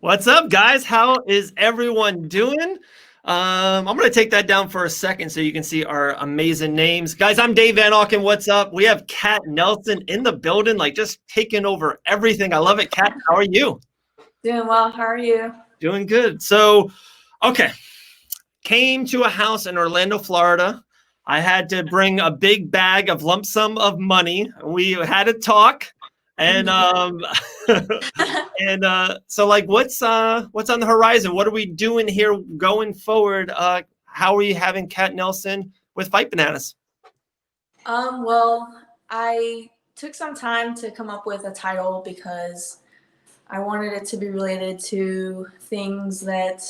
What's up, guys? How is everyone doing? I'm going to take that down for a second so you can see our amazing names. Guys, I'm Dave Van Auken. What's up? We have Kat Nelson in the building, like just taking over everything. I love it. Kat, how are you? Doing well. How are you? Doing good. So, okay. Came to a house in Orlando, Florida. I had to bring a big bag of lump sum of money. We had a talk. And so like what's on the horizon? What are we doing here going forward? How are you having Kat Nelson with Fight Bananas? Well, I took some time to come up with a title because I wanted it to be related to things that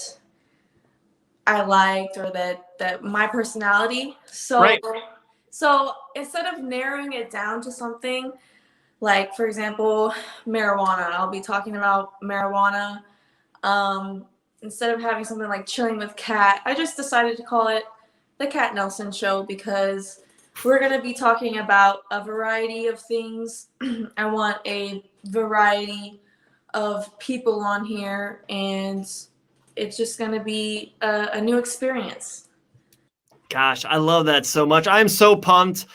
I liked or that my personality. Right. So instead of narrowing it down to something like, for example, marijuana, I'll be talking about marijuana. Instead of having something like chilling with Kat, I just decided to call it the Kat Nelson Show because we're going to be talking about a variety of things. I want a variety of people on here, and it's just going to be a new experience. Gosh, I love that so much. I'm so pumped.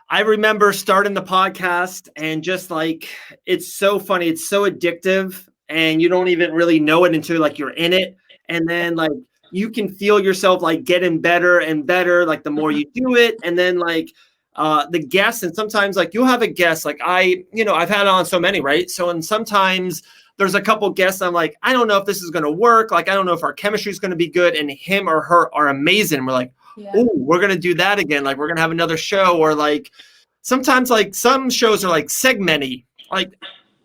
I remember starting the podcast and just like, it's so funny. It's so addictive and you don't even really know it until like you're in it. And then like, you can feel yourself like getting better and better, like the more you do it. And then like, the guests, and sometimes like you'll have a guest, like I've had on so many, right? So, and sometimes there's a couple guests I'm like, I don't know if this is going to work. Like, I don't know if our chemistry is going to be good. And him or her are amazing. We're like, oh, we're going to do that again. Like, we're going to have another show. Or like, sometimes like some shows are like segmenty. Like,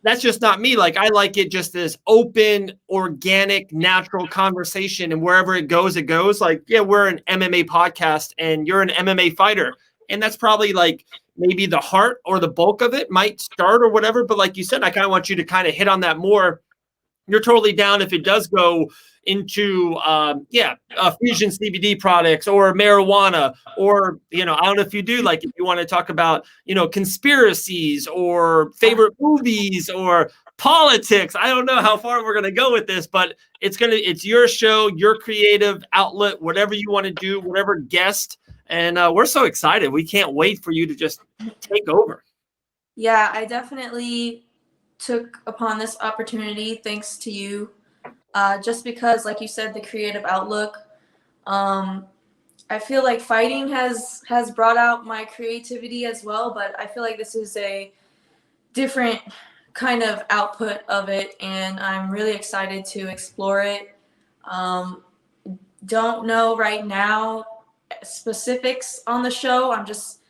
that's just not me. Like, I like it just as open, organic, natural conversation. And wherever it goes, it goes. Like, yeah, we're an MMA podcast and you're an MMA fighter. And that's probably like maybe the heart or the bulk of it might start or whatever. But like you said, I kind of want you to kind of hit on that more. You're totally down if it does go into, fusion CBD products or marijuana, or, I don't know if you do, like, if you want to talk about, conspiracies or favorite movies or politics. I don't know how far we're going to go with this, but it's your show, your creative outlet, whatever you want to do, whatever guest. And we're so excited. We can't wait for you to just take over. Yeah, I definitely took upon this opportunity thanks to you. Just because, like you said, the creative outlook. I feel like fighting has brought out my creativity as well, but I feel like this is a different kind of output of it, and I'm really excited to explore it. Don't know right now specifics on the show. I'm just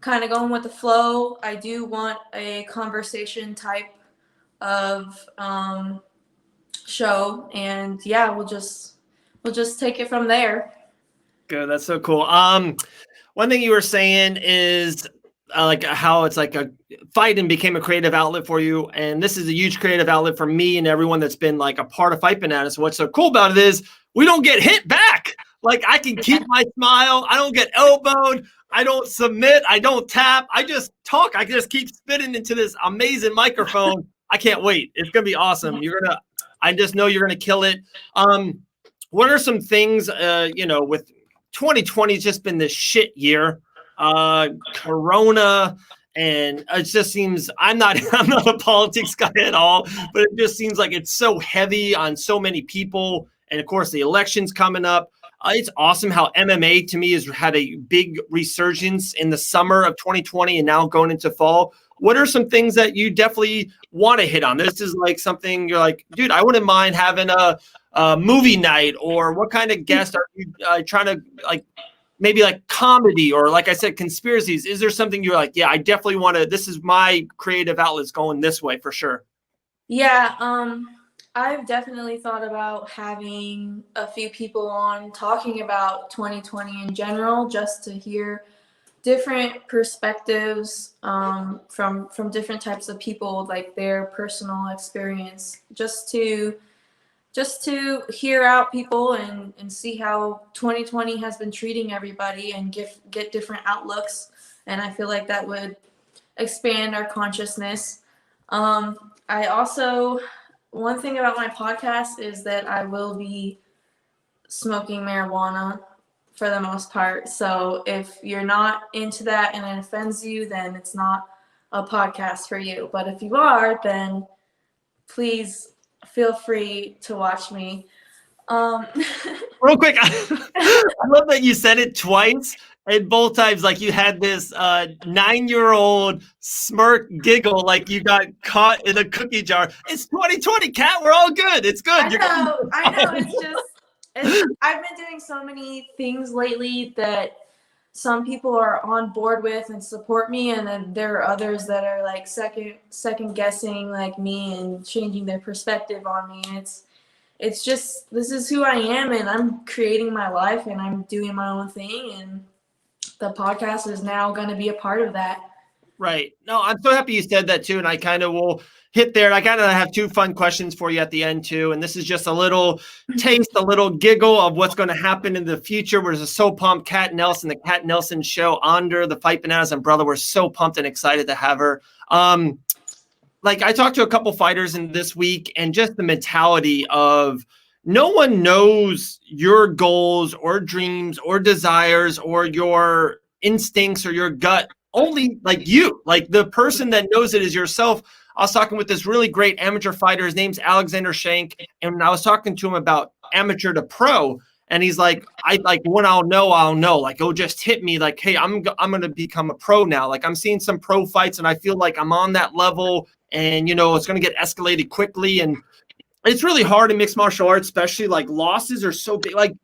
kind of going with the flow. I do want a conversation type of show, and yeah, we'll just take it from there. Good. That's so cool. One thing you were saying is like how it's like a fighting became a creative outlet for you. And this is a huge creative outlet for me and everyone that's been like a part of Fight Bananas. What's so cool about it is we don't get hit back. Like, I can keep my smile. I don't get elbowed. I don't submit. I don't tap. I just talk. I just keep spitting into this amazing microphone. I can't wait. It's going to be awesome. I just know you're going to kill it. What are some things, with 2020 has just been this shit year, Corona, and it just seems I'm not a politics guy at all, but it just seems like it's so heavy on so many people. And of course, the election's coming up. It's awesome how MMA to me has had a big resurgence in the summer of 2020 and now going into fall. What are some things that you definitely want to hit on? This is like something you're like, dude, I wouldn't mind having a movie night, or what kind of guest are you trying to like, maybe like comedy, or like I said, conspiracies? Is there something you're like, yeah, I definitely want to, this is my creative outlets going this way for sure? Yeah, I've definitely thought about having a few people on talking about 2020 in general, just to hear different perspectives from different types of people, like their personal experience, just to hear out people and see how 2020 has been treating everybody and get different outlooks. And I feel like that would expand our consciousness. I also one thing about my podcast is that I will be smoking marijuana for the most part. So if you're not into that and it offends you, then it's not a podcast for you. But if you are, then please feel free to watch me. Real quick, I love that you said it twice. And both times, like you had this 9-year-old smirk giggle, like you got caught in a cookie jar. It's 2020, Kat. We're all good. It's good. I know. I've been doing so many things lately that some people are on board with and support me, and then there are others that are like second guessing like me and changing their perspective on me. And it's just, this is who I am, and I'm creating my life and I'm doing my own thing, and the podcast is now going to be a part of that. Right. No, I'm so happy you said that too. And I kind of will hit there. I kind of have 2 fun questions for you at the end too. And this is just a little taste, a little giggle of what's going to happen in the future. We're just so pumped. Kat Nelson, the Kat Nelson Show under the Fight Bananas umbrella. We're so pumped and excited to have her. Like I talked to a couple fighters in this week, and just the mentality of no one knows your goals or dreams or desires or your instincts or your gut, only like you. Like the person that knows it is yourself. I was talking with this really great amateur fighter. His name's Alexander Shank. And I was talking to him about amateur to pro. And he's like, when I'll know. Like, it'll just hit me like, hey, I'm going to become a pro now. Like I'm seeing some pro fights and I feel like I'm on that level, and, you know, it's going to get escalated quickly. And it's really hard in mixed martial arts, especially like losses are so big. Like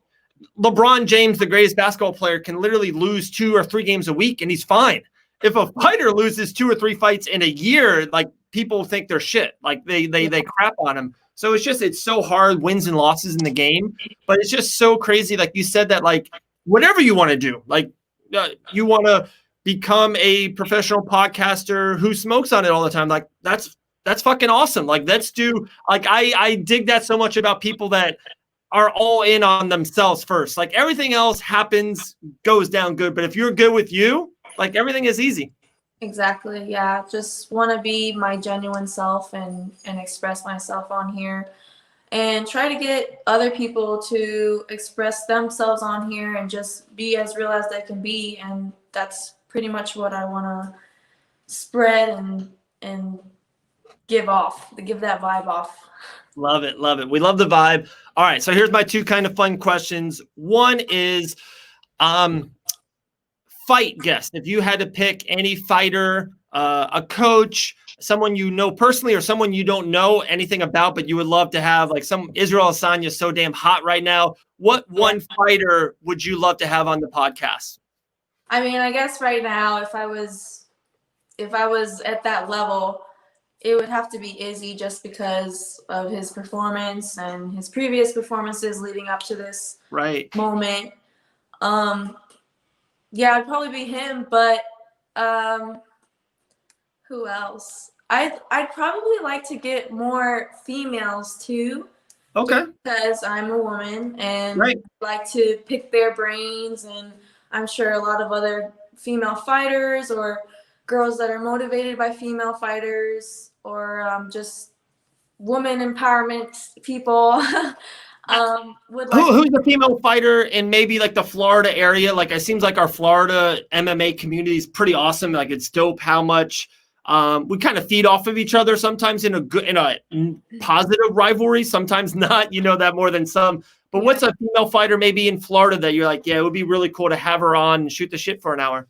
LeBron James, the greatest basketball player, can literally lose 2 or 3 games a week and he's fine. If a fighter loses 2 or 3 fights in a year, like people think they're shit. Like they crap on him. So it's so hard, wins and losses in the game. But it's just so crazy. Like you said that, like whatever you want to do, like you want to become a professional podcaster who smokes on it all the time. Like that's fucking awesome. Like let's do, like, I dig that so much about people that are all in on themselves first. Like everything else goes down good. But if you're good with you, like everything is easy. Exactly. Yeah. Just want to be my genuine self and express myself on here, and try to get other people to express themselves on here and just be as real as they can be. And that's pretty much what I want to spread and give that vibe off. Love it. Love it. We love the vibe. All right. So here's my 2 kind of fun questions. One is fight guest. If you had to pick any fighter, a coach, someone you know personally or someone you don't know anything about, but you would love to have, like some Israel Adesanya is so damn hot right now. What one fighter would you love to have on the podcast? I mean, I guess right now, if I was at that level, it would have to be Izzy, just because of his performance and his previous performances leading up to this moment. Yeah, it'd probably be him, but who else? I'd probably like to get more females too. Okay. Because I'm a woman and like to pick their brains, and I'm sure a lot of other female fighters or girls that are motivated by female fighters, or just woman empowerment people would like. Who's the female fighter in maybe like the Florida area? Like it seems like our Florida MMA community is pretty awesome. Like it's dope how much we kind of feed off of each other, sometimes in a positive rivalry, sometimes not, you know that more than some. But what's a female fighter maybe in Florida that you're like, yeah, it would be really cool to have her on and shoot the shit for an hour?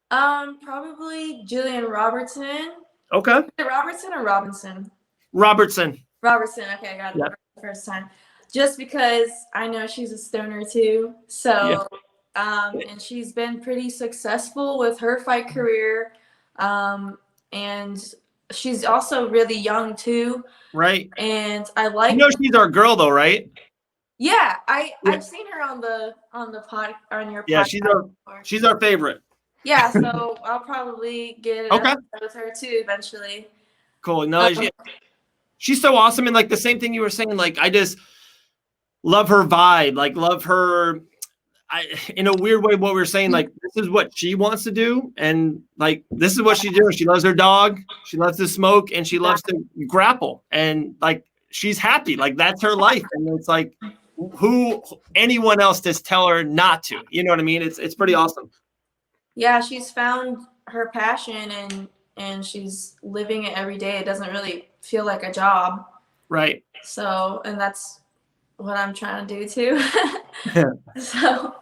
Probably Jillian Robertson. Okay. Is it Robertson or Robinson? Robertson. Okay, I got it the first time. Just because I know she's a stoner too. So, and she's been pretty successful with her fight career. And she's also really young too. Right. And I like. You know she's our girl though, right? Yeah, I've seen her on the pod on your podcast. Yeah, she's our favorite. Yeah, so I'll probably get an episode with her too eventually. Cool. No, she's so awesome, and like the same thing you were saying, like I just love her vibe, like love her. In a weird way, what we were saying, like this is what she wants to do, and like this is what she does. She loves her dog, she loves to smoke, and she loves to grapple. And like she's happy. Like that's her life. And it's like who anyone else just tell her not to, you know what I mean? It's pretty awesome. Yeah, she's found her passion and she's living it every day. It doesn't really feel like a job. Right. So, and that's what I'm trying to do too. So,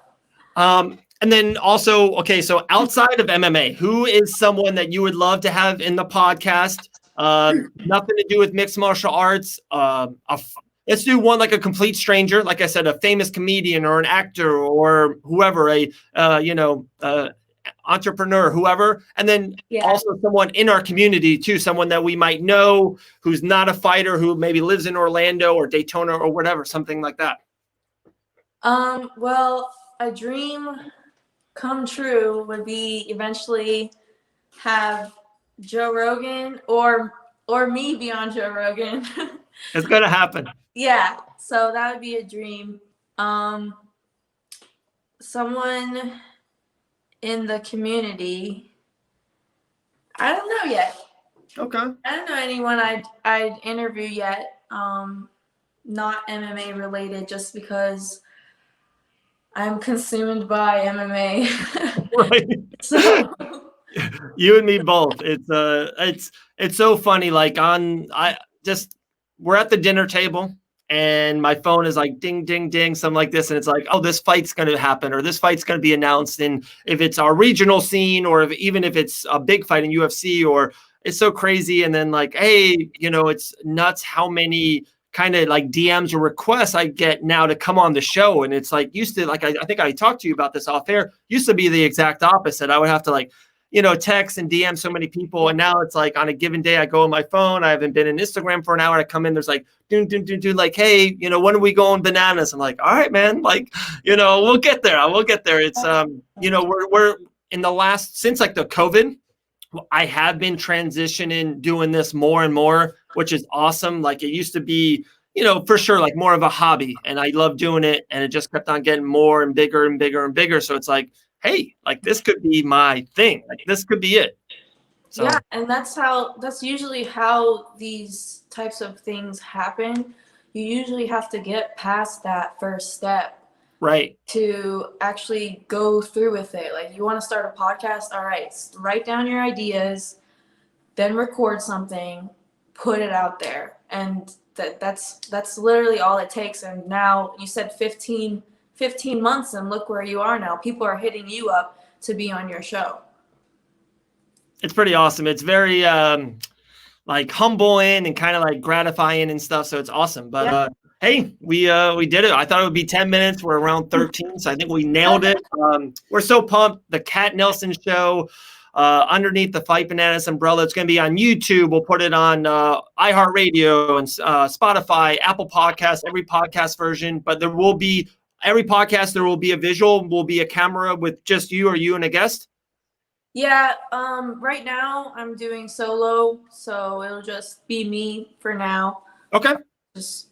and then also, okay, so outside of MMA, who is someone that you would love to have in the podcast? Nothing to do with mixed martial arts. Let's do one like a complete stranger, like I said, a famous comedian or an actor or whoever, entrepreneur, whoever, and then also someone in our community too, someone that we might know who's not a fighter, who maybe lives in Orlando or Daytona or whatever, something like that. Well, a dream come true would be eventually have Joe Rogan or me be on Joe Rogan. It's gonna happen. Yeah, so that would be a dream. Someone in the community, I don't know yet. Okay. I don't know anyone I'd interview yet. Not MMA related, just because I'm consumed by MMA. Right. So you and me both. It's so funny. Like we're at the dinner table and my phone is like ding, ding, ding, something like this. And it's like, oh, this fight's going to happen or this fight's going to be announced. And if it's our regional scene or even if it's a big fight in UFC, or it's so crazy. And then like, hey, it's nuts how many kind of like DMs or requests I get now to come on the show. And it's like used to, like, I think I talked to you about this off air, used to be the exact opposite. I would have to like, text and DM so many people. And now it's like on a given day, I go on my phone. I haven't been in Instagram for an hour. I come in, there's like, like, hey, when are we going bananas? I'm like, all right, man. Like, we'll get there. We'll get there. It's, we're in the last, since like the COVID, I have been transitioning doing this more and more, which is awesome. Like it used to be, for sure, like more of a hobby, and I love doing it. And it just kept on getting more and bigger and bigger and bigger. So it's like, hey, like this could be my thing. Like this could be it. So. Yeah. And that's usually how these types of things happen. You usually have to get past that first step. Right. To actually go through with it. Like you want to start a podcast, all right, write down your ideas, then record something, put it out there. And that's literally all it takes. And now you said 15 months and look where you are now. People are hitting you up to be on your show. It's pretty awesome. It's very like humbling and kind of like gratifying and stuff. So it's awesome. But hey, we did it. I thought it would be 10 minutes. We're around 13. So I think we nailed it. We're so pumped. The Kat Nelson Show, underneath the Fight Bananas umbrella. It's going to be on YouTube. We'll put it on iHeartRadio and Spotify, Apple Podcasts, every podcast version. But there will be, every podcast, there will be a visual, will be a camera with just you or you and a guest. Yeah, right now I'm doing solo, so it'll just be me for now. Okay. Just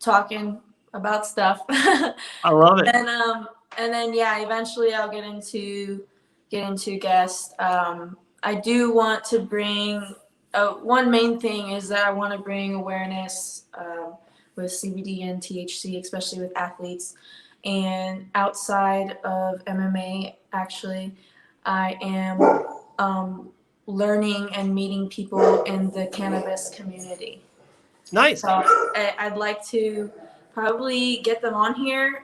talking about stuff. I love it. And then eventually I'll get into guests. I do want to bring one main thing is that I want to bring awareness with CBD and THC, especially with athletes. And outside of MMA, actually, I am learning and meeting people in the cannabis community. Nice. So I'd like to probably get them on here.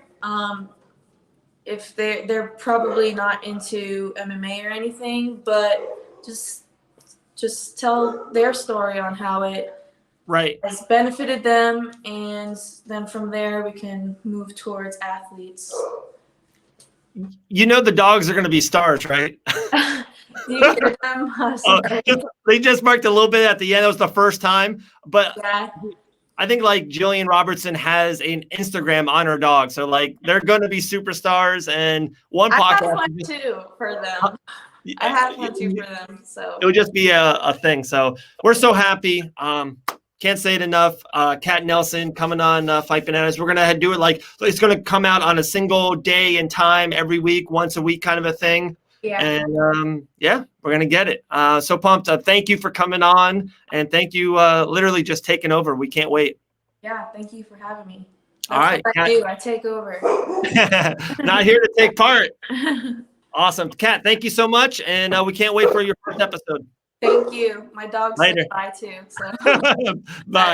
If they're probably not into MMA or anything, but just tell their story on how it has benefited them, and then from there we can move towards athletes. The dogs are going to be stars, right? Do you hear them? They just marked a little bit at the end. It was the first time, but yeah. I think like Jillian Robertson has an Instagram on her dog, so like they're going to be superstars. And one podcast. I have one too for them. I have one too for them. So it would just be a thing. So we're so happy. Can't say it enough. Kat Nelson coming on Fight Bananas. We're gonna do it like it's gonna come out on a single day and time every week, once a week, kind of a thing. Yeah. And we're gonna get it. So pumped. Thank you for coming on, and thank you literally just taking over. We can't wait. Yeah, thank you for having me. All right, what I do. I take over. Not here to take part. Awesome. Kat, thank you so much. And we can't wait for your first episode. Thank you. My dog said Later. bye too. So Bye.